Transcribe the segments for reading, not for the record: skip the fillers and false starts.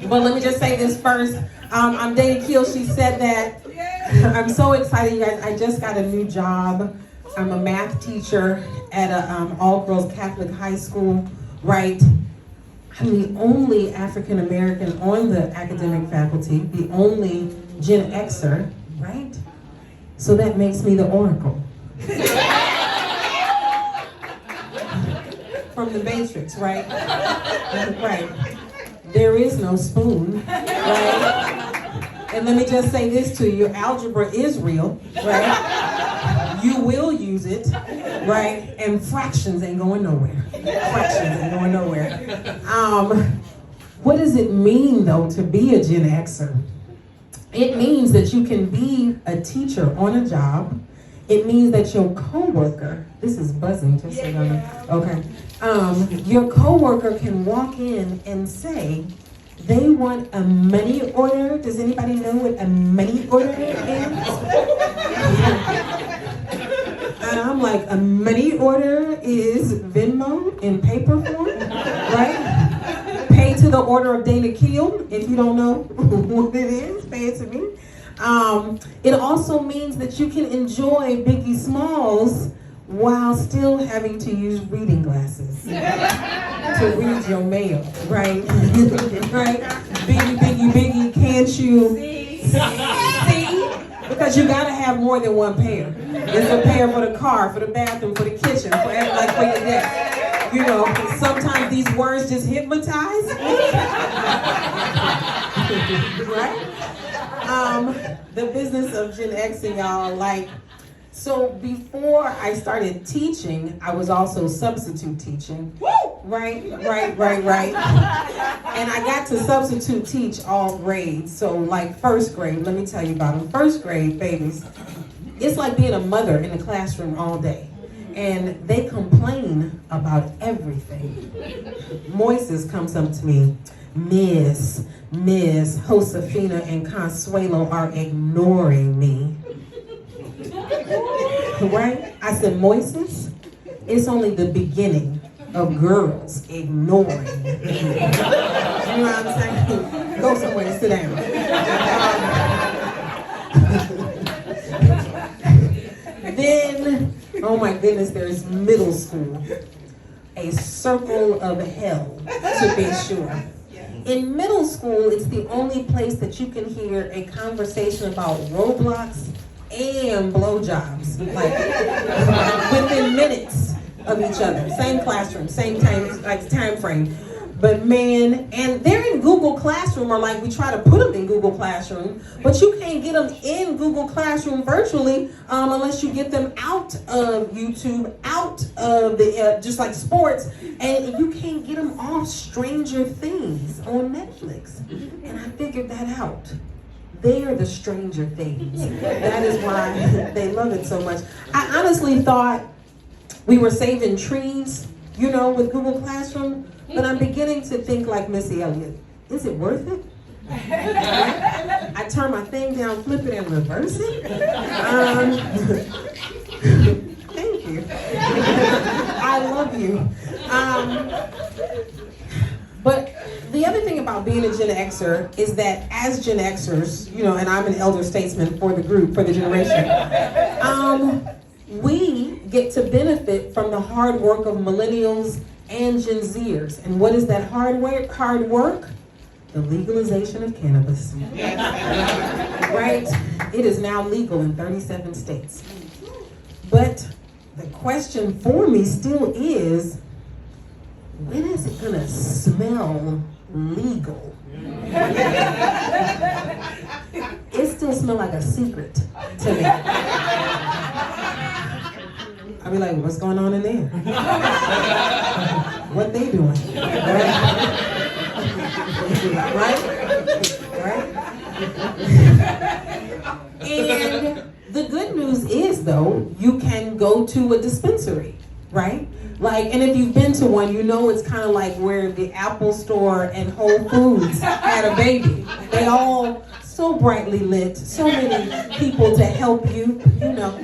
But let me just say this first. I'm Dana Keel. She said that. I'm so excited, you guys. I just got a new job. I'm a math teacher at a all-girls Catholic high school, right? I'm the only African American on the academic faculty, the only Gen Xer, right? So that makes me the oracle. From the Matrix, right? Right. There is no spoon, right? And let me just say this to you, algebra is real, right? You will use it, right? And fractions ain't going nowhere. Fractions ain't going nowhere. What does it mean, though, to be a Gen Xer? It means that you can be a teacher on a job. It means that your coworker, this is buzzing, just so you know. Okay. Your coworker can walk in and say, they want a money order. Does anybody know what a money order is? And I'm like, a money order is Venmo in paper form, right? Pay to the order of Dana Keel. If you don't know what it is, pay it to me. It also means that you can enjoy Biggie Smalls while still having to use reading glasses to read your mail, right? Right? Biggie, can't you see? Because you gotta have more than one pair. There's a pair for the car, for the bathroom, for the kitchen, for your desk. You know, sometimes these words just hypnotize. Right? The business of Gen X, y'all, like, so before I started teaching, I was also substitute teaching. Right. And I got to substitute teach all grades. So like first grade, let me tell you about them. First grade babies, it's like being a mother in the classroom all day. And they complain about everything. Moises comes up to me, Miss, Josefina and Consuelo are ignoring me. Right? I said, Moises, it's only the beginning of girls ignoring me. You know what I'm saying? Go somewhere and sit down. Then, oh my goodness, there's middle school. A circle of hell, to be sure. In middle school, it's the only place that you can hear a conversation about Roblox and blowjobs, like within minutes of each other. Same classroom, same time frame. But man, and they're in Google Classroom, or like we try to put them in Google Classroom, but you can't get them in Google Classroom virtually unless you get them out of YouTube, out of the just like sports, and you can't get them off Stranger Things on Netflix. And I figured that out. They are the Stranger Things. That is why they love it so much. I honestly thought we were saving trees, you know, with Google Classroom. But I'm beginning to think like Missy Elliott. Is it worth it? I turn my thing down, flip it, and reverse it? Thank you. I love you. But the other thing about being a Gen Xer is that as Gen Xers, you know, and I'm an elder statesman for the group, for the generation, we get to benefit from the hard work of millennials and Gen Zers. And what is that hard work? The legalization of cannabis. Right? It is now legal in 37 states. But the question for me still is, when is it gonna smell legal? It still smells like a secret to me. I'll be like, what's going on in there? What they doing? Right? And the good news is, though, you can go to a dispensary, right? Like, and if you've been to one, you know it's kind of like where the Apple Store and Whole Foods had a baby. They all so brightly lit, so many people to help you, you know.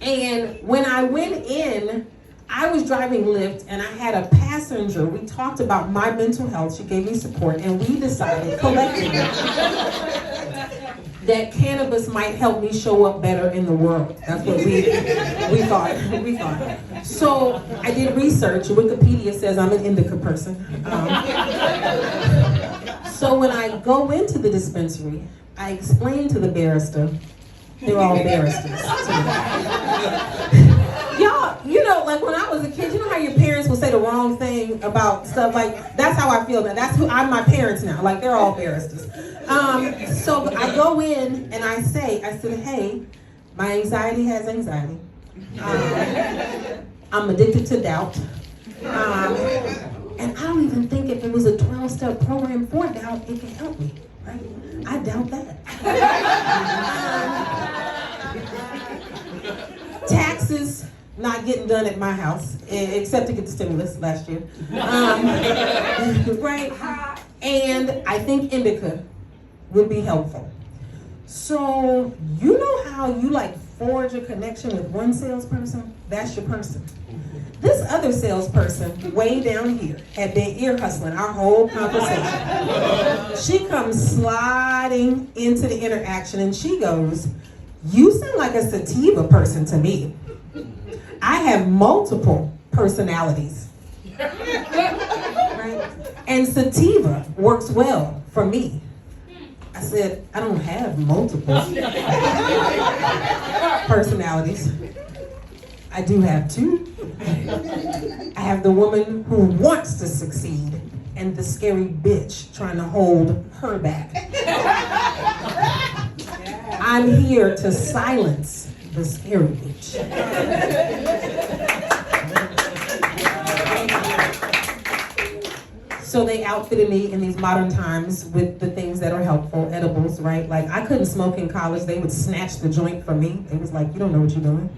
And when I went in, I was driving Lyft and I had a passenger. We talked about my mental health. She gave me support, and we decided collectively that cannabis might help me show up better in the world. That's what we thought. So I did research. Wikipedia says I'm an indica person. So when I go into the dispensary, I explain to the barrister, they're all barristers to me. Y'all, you know, like when I was a kid, you know how your parents will say the wrong thing about stuff? Like, that's how I feel now. That's who I'm, my parents now. Like, they're all barristers. So I go in and I said, hey, my anxiety has anxiety. I'm addicted to doubt. And I don't even think if it was a 12-step program for doubt, it could help me, right? I doubt that. Taxes not getting done at my house, except to get the stimulus last year. Right? And I think indica would be helpful. So, you know how you like forge a connection with one salesperson? That's your person. This other salesperson, way down here, had been ear hustling our whole conversation. She comes sliding into the interaction and she goes, "You sound like a sativa person to me. I have multiple personalities." Right? And sativa works well for me. I said, I don't have multiple personalities. I do have two. I have the woman who wants to succeed and the scary bitch trying to hold her back. I'm here to silence the scary bitch. So they outfitted me in these modern times with the things that are helpful, edibles, right? Like, I couldn't smoke in college. They would snatch the joint from me. It was like, you don't know what you're doing.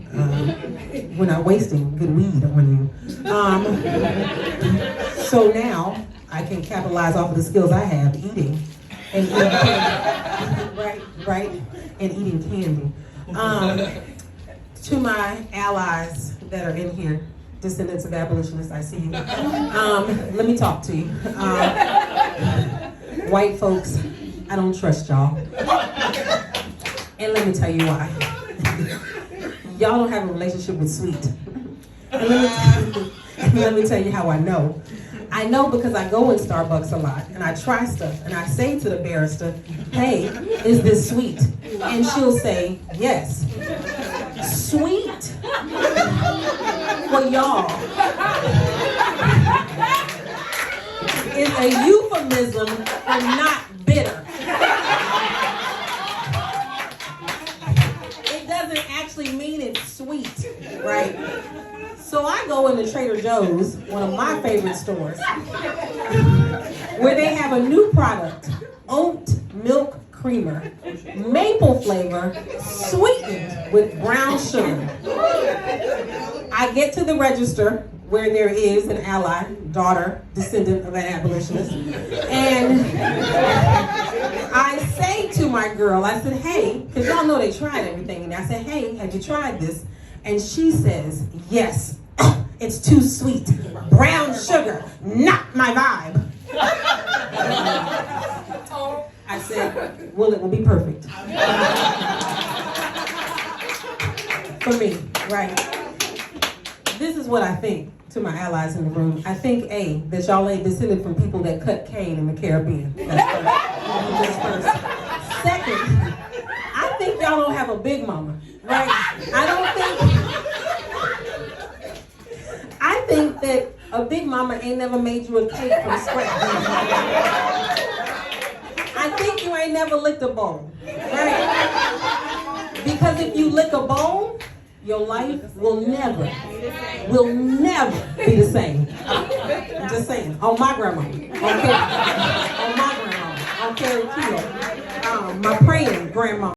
We're not wasting good weed on you. So now I can capitalize off of the skills I have, eating and eating candy. Right? And eating candy. To my allies that are in here, descendants of abolitionists, I see you. Let me talk to you. White folks, I don't trust y'all. And let me tell you why. Y'all don't have a relationship with sweet. And let me tell you how I know. I know because I go in Starbucks a lot and I try stuff and I say to the barrister, "Hey, is this sweet?" And she'll say, "Yes." Sweet for y'all is a euphemism for not bitter. It doesn't actually mean it's sweet, right? So I go into Trader Joe's, one of my favorite stores, where they have a new product, oat milk creamer, maple flavor, sweetened with brown sugar. I get to the register where there is an ally, daughter, descendant of an abolitionist, and I say to my girl, I said, "Hey," because y'all know they tried everything, and I said, "Hey, have you tried this?" And she says, "Yes, it's too sweet. Brown sugar, not my vibe." I said, "Well, it will be perfect." For me, right? This is what I think to my allies in the room. I think, A, that y'all ain't descended from people that cut cane in the Caribbean. That's first. Second, I think y'all don't have a big mama, right? I think that a big mama ain't never made you a cake from scratch. I think you ain't never licked a bone, right? Because if you lick a bone, your life will never be the same. I'm just saying. On my grandma. On my grandma. On Carrie Keel. My praying grandma.